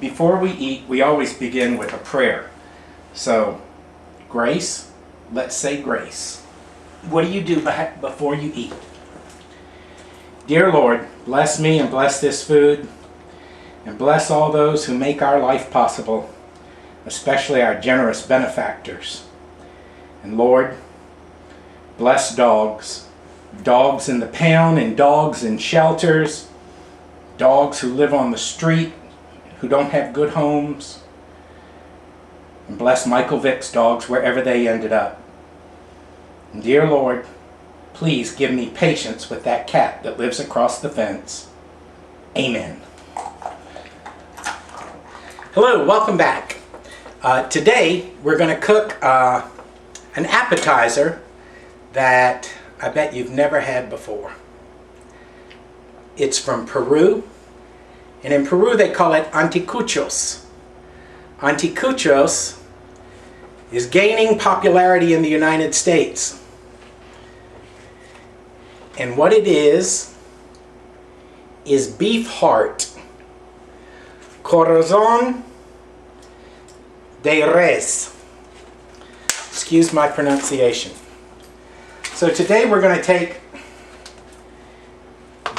before we eat, we always begin with a prayer. So, grace, let's say grace. What do you do before you eat? Dear Lord, bless me and bless this food, and bless all those who make our life possible, especially our generous benefactors. And Lord, bless dogs, dogs in the pound and dogs in shelters, dogs who live on the street, who don't have good homes. And bless Michael Vick's dogs wherever they ended up. And dear Lord, please give me patience with that cat that lives across the fence. Amen. Hello, welcome back. Today we're going to cook an appetizer that I bet you've never had before. It's from Peru, and in Peru they call it Anticuchos. Anticuchos is gaining popularity in the United States. And what it is beef heart, corazón de res. Excuse my pronunciation. So today we're going to take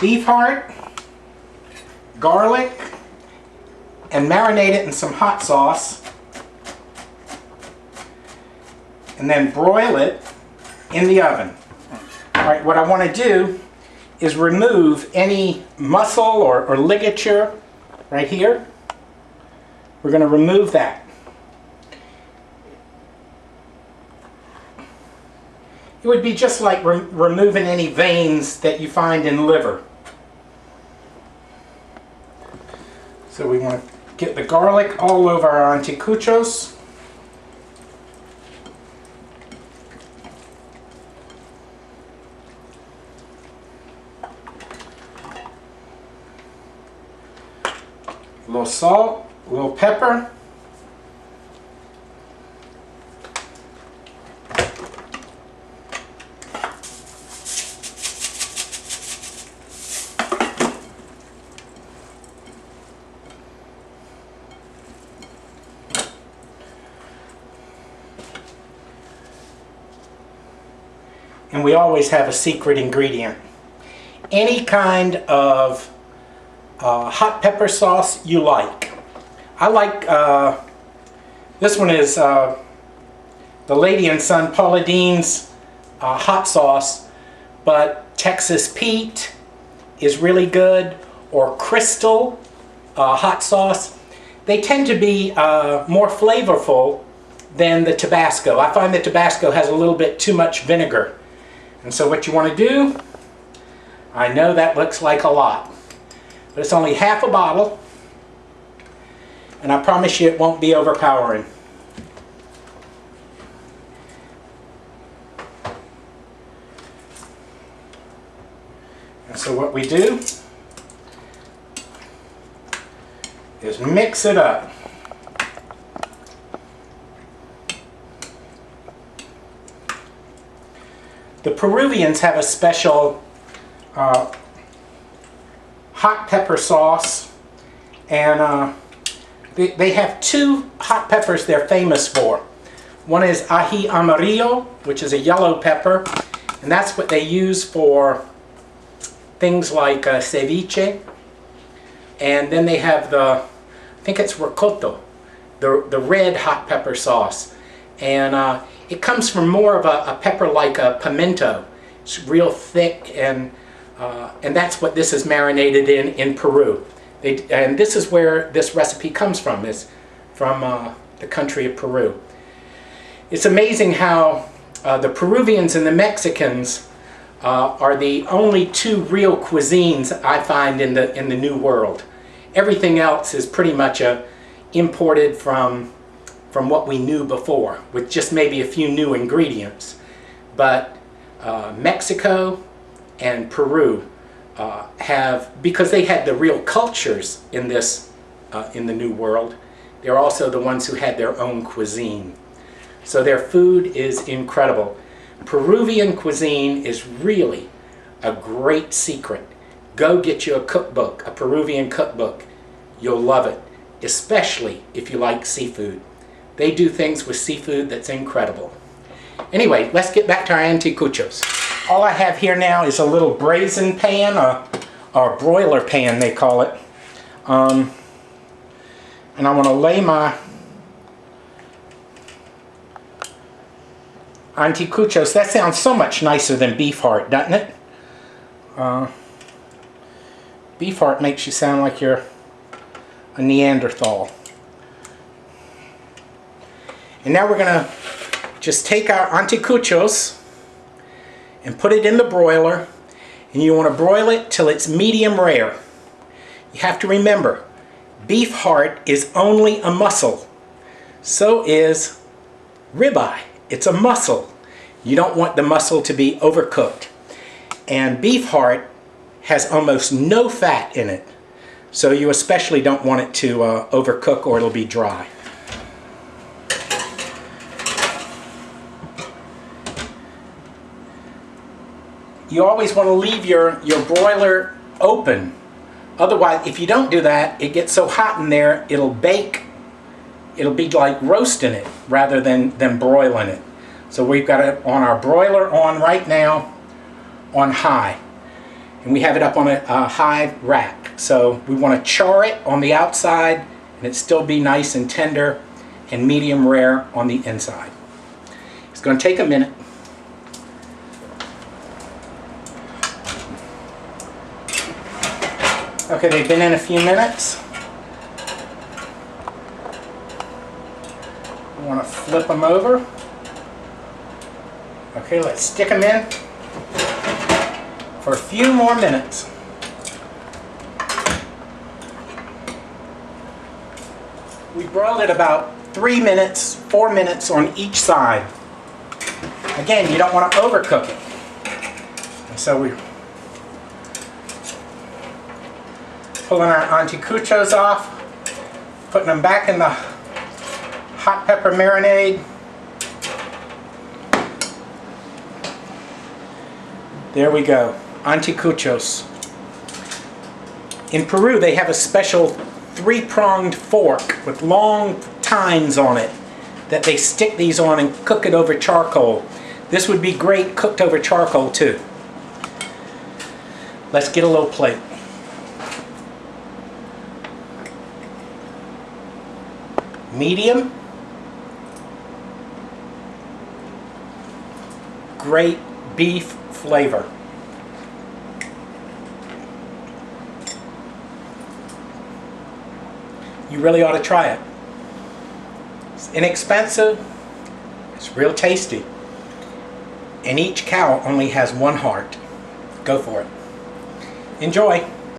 beef heart, garlic, and marinate it in some hot sauce, and then broil it in the oven. Alright, what I want to do is remove any muscle or ligature right here. We're going to remove that. It would be just like removing any veins that you find in liver. So we want to get the garlic all over our anticuchos. A little salt, a little pepper. And we always have a secret ingredient. Any kind of hot pepper sauce you like. I like, this one is the Lady and Son Paula Deen's hot sauce, but Texas Pete is really good, or Crystal hot sauce. They tend to be more flavorful than the Tabasco. I find the Tabasco has a little bit too much vinegar. And so what you want to do, I know that looks like a lot, but it's only half a bottle, and I promise you it won't be overpowering. And so what we do is mix it up. The Peruvians have a special hot pepper sauce, and they have two hot peppers they're famous for. One is ají amarillo, which is a yellow pepper, and that's what they use for things like ceviche. And then they have I think it's rocoto, the red hot pepper sauce. And it comes from more of a pepper like a pimento. It's real thick, and that's what this is marinated in Peru. And this is where this recipe comes from, is from the country of Peru. It's amazing how the Peruvians and the Mexicans are the only two real cuisines I find in the New World. Everything else is pretty much imported from what we knew before, with just maybe a few new ingredients. But Mexico and Peru have, because they had the real cultures in the New World, they're also the ones who had their own cuisine. So their food is incredible. Peruvian cuisine is really a great secret. Go get you a cookbook, a Peruvian cookbook. You'll love it. especially if you like seafood. They do things with seafood that's incredible. Anyway, let's get back to our anticuchos. All I have here now is a little brazen pan, or broiler pan they call it. And I want to lay my anticuchos. That sounds so much nicer than beef heart, doesn't it? Beef heart makes you sound like you're a Neanderthal. And now we're going to just take our anticuchos and put it in the broiler, and you want to broil it till it's medium rare. You have to remember, beef heart is only a muscle. So is ribeye. It's a muscle. You don't want the muscle to be overcooked. And beef heart has almost no fat in it. So you especially don't want it to overcook, or it'll be dry. You always want to leave your broiler open. Otherwise, if you don't do that, it gets so hot in there, it'll bake. It'll be like roasting it rather than broiling it. So we've got it on our broiler on right now on high. And we have it up on a high rack. So we want to char it on the outside and it still be nice and tender and medium rare on the inside. It's going to take a minute. Okay, they've been in a few minutes. We want to flip them over. Okay, let's stick them in for a few more minutes. We broiled it about 3 minutes, 4 minutes on each side. Again, you don't want to overcook it. And so we're pulling our anticuchos off, putting them back in the hot pepper marinade. There we go, anticuchos. In Peru, they have a special 3-pronged fork with long tines on it that they stick these on and cook it over charcoal. This would be great cooked over charcoal too. Let's get a little plate. Medium. Great beef flavor. You really ought to try it. It's inexpensive. It's real tasty. And each cow only has 1 heart. Go for it. Enjoy.